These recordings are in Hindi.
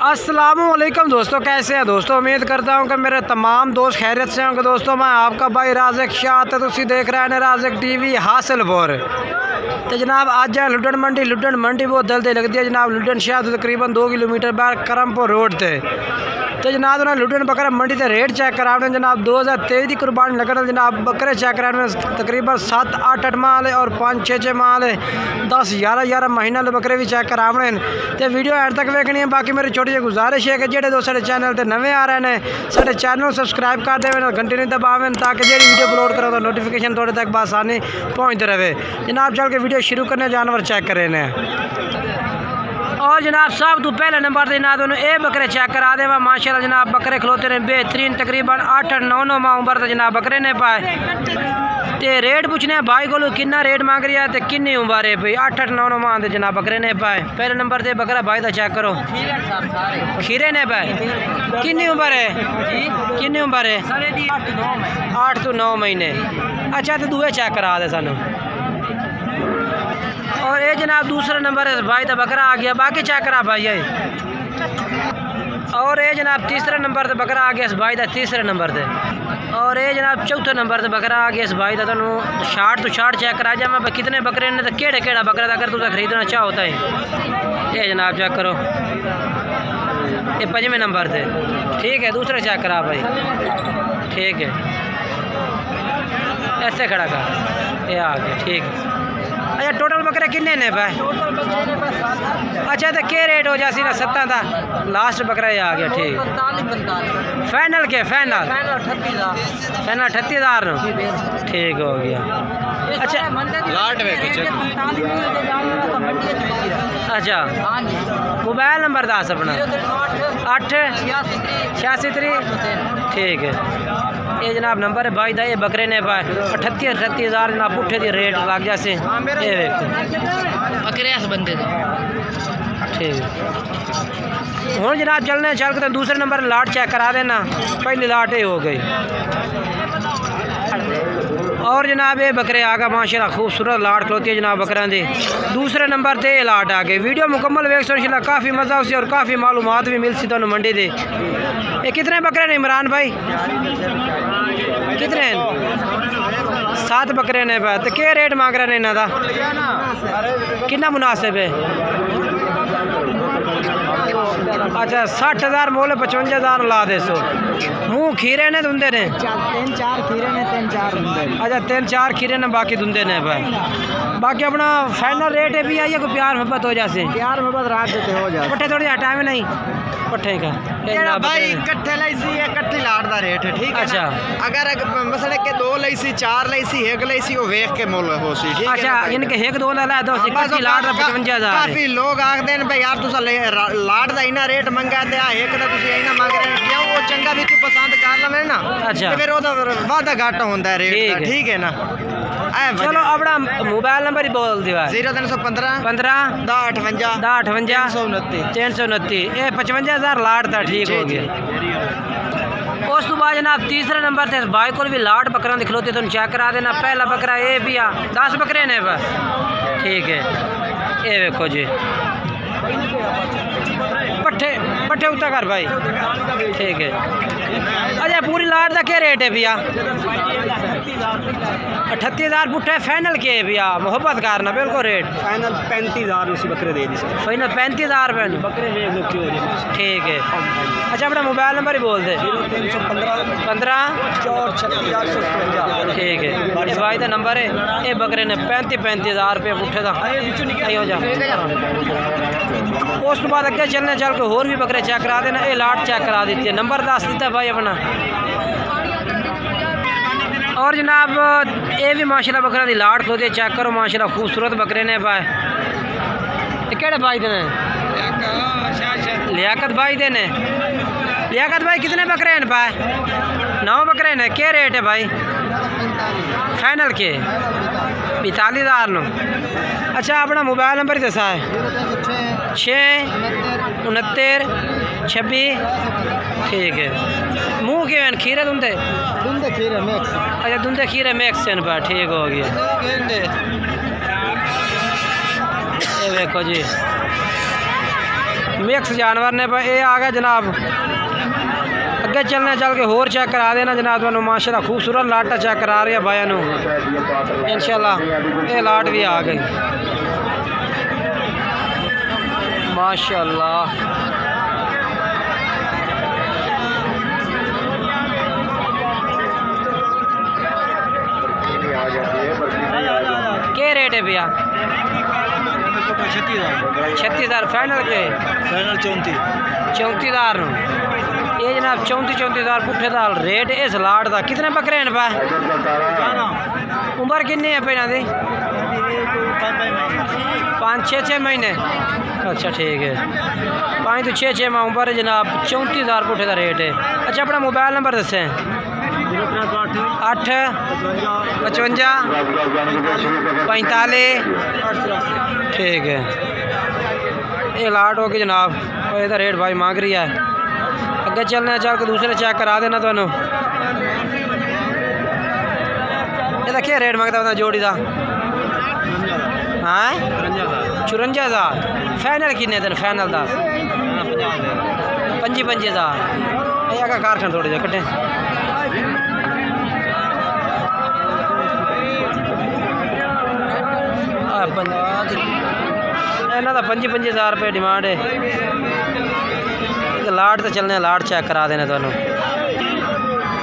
अस्सलामुअलैकुम दोस्तों, कैसे हैं दोस्तों। उम्मीद करता हूं कि मेरे तमाम दोस्त खैरियत से होंगे। दोस्तों मैं आपका भाई राज़िक शाह तो तुसी देख रहे हैं राज़िक टीवी हासिलपुर। तो जनाब आज है लुडन मंडी बहुत जल्दी लगती है जनाब। लुडन शाह तो तकरीबन 2 किलोमीटर बाहर करमपुर रोड थे। तो जनाब उन्हें लुडन बकरा मंडी से रेट चेक कराने जनाब 2023 की कुर्बानी लगन जनाब बकरे चेक कराने तकरीबन 7-8 माल है और 5-6 माल है 10-11 महीना बकरे भी चेक कराने। तो वीडियो एंड तक वेखनी है। बाकी मेरी छोटी जी गुजारिश है कि जेडे दोस्त साढ़े चैनल पर नवे आ रहे हैं साढ़े चैनल सब्सक्राइब कर देवे, घंटे नहीं दबावें ताकि जो वीडियो अपलोड करो तो नोटिफिकेशन थोड़े तक बसानी पहुँचते रहे। जनाब चल के वीडियो शुरू करने जानवर चेक करें। और जनाब सब तो पहले नंबर से जनाब ये बकरे चेक करा दे माशाल्लाह जनाब बकरे खलोते ने बेहतरीन तकरीबन 8-9 माह उम्र तो जनाब बकरे ने पाए। तो रेट पूछने भाई को कितना रेट मांग रही है तो किन्नी उम्र है भाई 8-9 माह तो जनाब बकरे ने पाए। पहले नंबर से बकरा भाई का चेक करो खीरे ने पाए। किन्नी उम्र है किन्नी उम्र है 8 से 9 महीने। अच्छा तो दूए चेक करा दे सानू। और ये जनाब दूसरा नंबर है भाई तो बकरा आ गया। बाकी चेक करा भाई है। और ये जनाब तीसरा नंबर तो बकरा आ गया इस भाई का तीसरे नंबर से। और ये जनाब चौथे नंबर से बकरा आ गया इस भाई का। तुम 60 तो 60 चेक करा जा मैं कितने बकरे ने तो केड़ा बकरा अगर तुझे खरीदना चाहो होता है। ये जनाब चेक करो ये 5वें नंबर से। ठीक है दूसरा चेक करा भाई। ठीक है ऐसे खड़ा कर ये आ गया। ठीक है अच्छा टोटल बकरे किन्ने ने भाई। अच्छा तो क्या रेट हो जासी ना 7 था लास्ट बकरा ये आ गया। ठीक फाइनल के फाइनल 38,000 ठीक हो गया। अच्छा अच्छा मोबाइल नंबर दस अपना 886 ठीक है। ये जनाब नंबर है भाई दा। ये बकरे ने पाए 38,000 जनाब पुठे दी रेट लग जासे। ये बकरे बंदे ठीक हूँ जनाब चलने चल के दूसरे नंबर लाट चेक करा देना। पहली लाट ये हो गई। और जनाब ये बकरे आ गए माशाल्लाह खूबसूरत लाट खलोती है जनाब बकरा दी। दूसरे नंबर से ये लाट आ गई। वीडियो मुकम्मल वेख सो इंशाल्लाह काफ़ी मज़ा उसी और काफ़ी मालूमात भी मिल सी तुम मंडी दे। ये कितने बकरे ने इमरान भाई कितने 7 बकरे ने पाए। तो क्या रेट मांग रहे हैं इन्हों का कितना मुनासिब है। अच्छा 60,000 मोल 55,000 ला दे सो। मुँह खीरे ने धुंदे ने 3-4 खीरे ने 3-4 धुंदे। अच्छा 3-4 खीरे ने बाकी धुंदे ने भाई। बाकी अपना फाइनल रेट है भी आइए कोई प्यार मोहब्बत हो जाए। प्यार मोहब्बत रात देते हो जाए पट्ठे थोड़ी हटा में नहीं पट्ठे का भाई कट्ठे लईसी है कट्ठी लाट दा रेट है। ठीक है अच्छा अगर मसले के 2 लईसी 4 लईसी 1 लईसी वो वेख के मोल हो सी। ठीक है अच्छा इनके 1-2 ला दो कट्ठी लाट दा 55,000। काफी लोग आखदे ने भाई यार तुसा लाट दा इना रेट मंगा ते आ एक दा तुसी इना मांग रहे हो क्यों वो चंगा भी तू पसंद कर लवे ना। अच्छा फिर ओदा वादा घाटा होंदा है रेट दा। ठीक है ना चलो अपना मोबाइल नंबर ही बोल दिवा 0315 15 1058 329 ये 55,000 लाट था। ठीक हो गया। उस तो बाद जनाब तीसरे नंबर से भाई को भी लाट बकरा दिखलोते तुम चेक करा देना। पहला बकरा ये भी आ 10 बकरे ने बस। ठीक है ये देखो जी पट्ठे उतर कर भाई। ठीक है अच्छा पूरी लाट का क्या रेट है भैया 38,000 पुट्ठे फाइनल के भैया मोहब्बत करना बिल्कुल रेट फाइनल 35,000 उसी बकरे दे दी फाइनल 35,000 बकरे ठीक है। अच्छा अपना मोबाइल नंबर ही बोल दे 15 ठीक है। ये भाई का नंबर है। ये बकरे ने 35,000 रुपये पुट्ठे का हो जा। उस बाद अगे चलने चल के होर भी बकरे चेक करा देना। ये लाट चेक करा दी है नंबर दस दिता भाई अपना। और जनाब ये भी माशाल्लाह बकरा दी लाट खोदे चेक करो माशाल्लाह खूबसूरत बकरे ने पाए। केड़े भाई देने लियाकत भाई देने। लियाकत भाई कितने बकरे हैं पाए 9 बकरे ने। क्या रेट है भाई फाइनल के 42,000 नो। अच्छा अपना मोबाइल नंबर ही दसा है 669 26 ठीक है। मुँह के खीरे धुंदे खीरे मैक्स। अच्छा धुंदे खीरे मैक्स पर ठीक हो गया। ये देखो जी मिक्स जानवर ने भाई। ये आ गया जनाब, अगे चलने चल के होर चेक करा देना जनाब तुहानू। माशाल्लाह खूबसूरत लाटा चेक करा रही है भाइयों नू इंशाल्लाह। ये लाट भी आ गई माशाल्लाह। क्या रेट है भैया? 36,000 फाइनल के? फाइनल 34,000 ये जनाब 34,000 पुट्ठे दाल रेट इस लाट का। कितने बकरे हैं पा? उम्र किन्नी है पे? 5-6 महीने। अच्छा ठीक है, 5 तो 6 माह उम्र है जनाब। 34,000 पुट्ठे का रेट है। अच्छा अपना मोबाइल नंबर दसें। 8 55 45। ठीक है, ये लाट होगी जनाब। और इसका रेट भाई मांग रही है। अगे चलने चल के दूसरे चेक करा देना तुहानू। ये क्या रेट मंगता बंदा जोड़ी का? हाँ 54,000 फाइनल किन्ने दिन? फाइनल 10 55,000। ये कारखान थोड़े जे कट्टे इन्हों का 55,000 रुपये डिमांड है। लाट तो चलने लाट चेक करा देने तुहानू।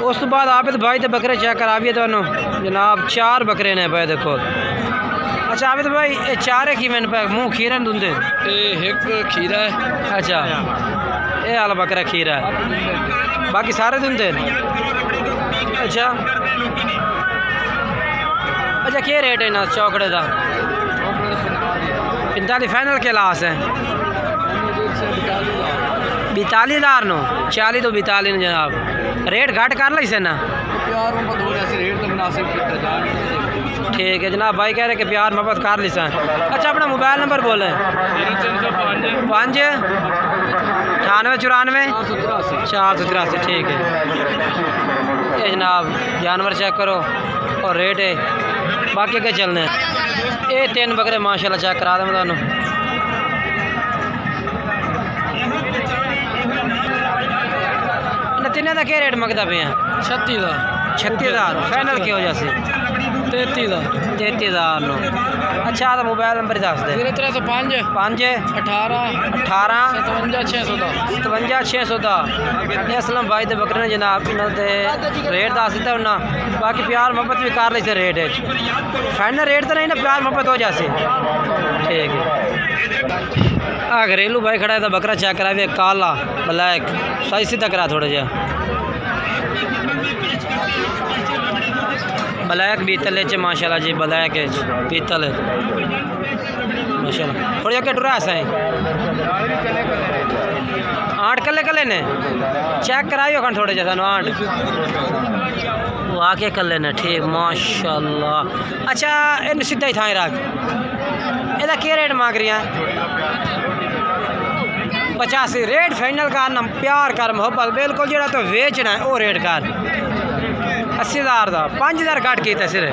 उस तो बाद आप भाई तो बकरे चेक करा भी तुहानू जनाब। 4 बकरे ने पे देखो। अच्छा आबिद भाई ये 4 है कि मैंने पे मुँह खीरा दूंदे? एक खीरा है। अच्छा ये वाला बकरा खीरा है, बाकी सारे दूंदे? अच्छा अच्छा क्या रेट है ना चौकड़े का? 45 फाइनल के लास है। 42,000 नो 40 तो 42 ने जनाब। रेट घट कर ली से ना? ठीक है जनाब, भाई कह रहे कि प्यार मोहब्बत कर ली से। अच्छा अपना मोबाइल नंबर बोलें। 5 98 94 483। ठीक है ये जनाब जानवर चेक करो और रेट है। बाकी क्या चलने ये 3 बकरे माशाल्लाह चेक करा दें तुहानू। तिन्ने का क्या रेट मंगता पे? 36,000 फाइनल की वजह से 33,000 नो। अच्छा तो मोबाइल नंबर दस दे। 0305 5 18 18 57 610। ये असलम भाई दे बकरे ने जनाब। इन्होंने रेट दस दिता उन्ना। बाकी प्यार मोहब्बत भी कर ली से रेट है। फाइनल रेट तो नहीं ना, प्यार मोहब्बत हो जासे। ठीक है आ घरेलू भाई खड़ा है तो बकरा चेक करा भी काला ब्लैक सही सीधा करा थोड़ा जा। ब्लैक बीतल है माशाल्लाह जी। ब्लैक है बीतल है माशाल्लाह। थोड़ा जा टुरा है 8 कले ने चेक कराइयो खन थोड़े जैसा 8 वो आके कर लेना। ठीक माशाल्लाह। अच्छा इन सीधा ही थाए रख। ਇਹਦਾ क्या रेट मांग रही हैं? 85 रेट फाइनल कर ना। प्यार कर मोहब्बत बिल्कुल जो तो वेचना है वो रेट कर। 80,000 का 5,000 घट किया सिर।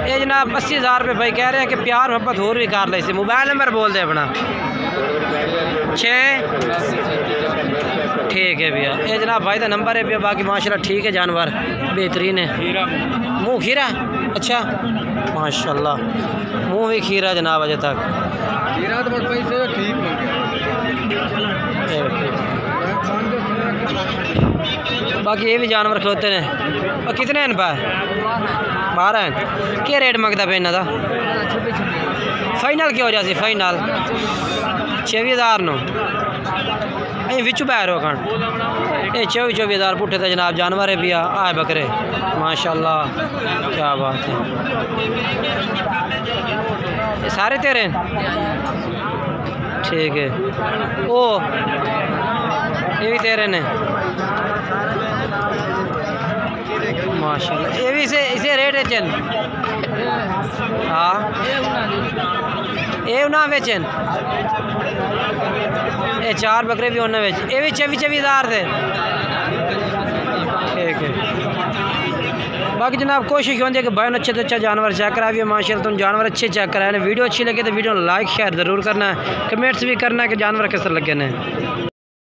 ये जनाब 80,000 रुपये भाई कह रहे हैं कि प्यार मोहब्बत होर भी कर ले। मोबाइल नंबर बोल दे अपना। 6 ठीक है भैया ये जनाब भाई का नंबर है भैया। बाकी माशाल्लाह ठीक है जानवर बेहतरीन है। मुँह खीरा अच्छा माशाल्लाह मुँह भी खीरा जनाब अजे तक। बाकी ये भी जानवर खलोते हैं। और कितने हैं पा? 12 हैं। क्या रेट मंगता पे इन्हों का? फाइनल क्या हो जाए? Final 26,000 no. बिचू पैर हो खन ये 24,000 पुट्ठे थे जनाब जानवर है भैया। आए बकरे माशाल्लाह क्या बात है। ये सारे तेरे? ठीक है ओ ये भी तेरे ने माशाल्लाह। ये भी इसे रेट है चन। हाँ ये उन्हें बेचन। ये 4 बकरे भी उन्हें बेच। ये भी 24,000 थे। ठीक है बाकी जनाब कोशिश होती है कि भाई अच्छे से अच्छा जानवर चेक कराइए माशाल्लाह। तुम जानवर अच्छे चेक कराए। वीडियो अच्छी लगे तो वीडियो लाइक शेयर ज़रूर करना है, कमेंट्स भी करना है कि जानवर कैसे लगे ने।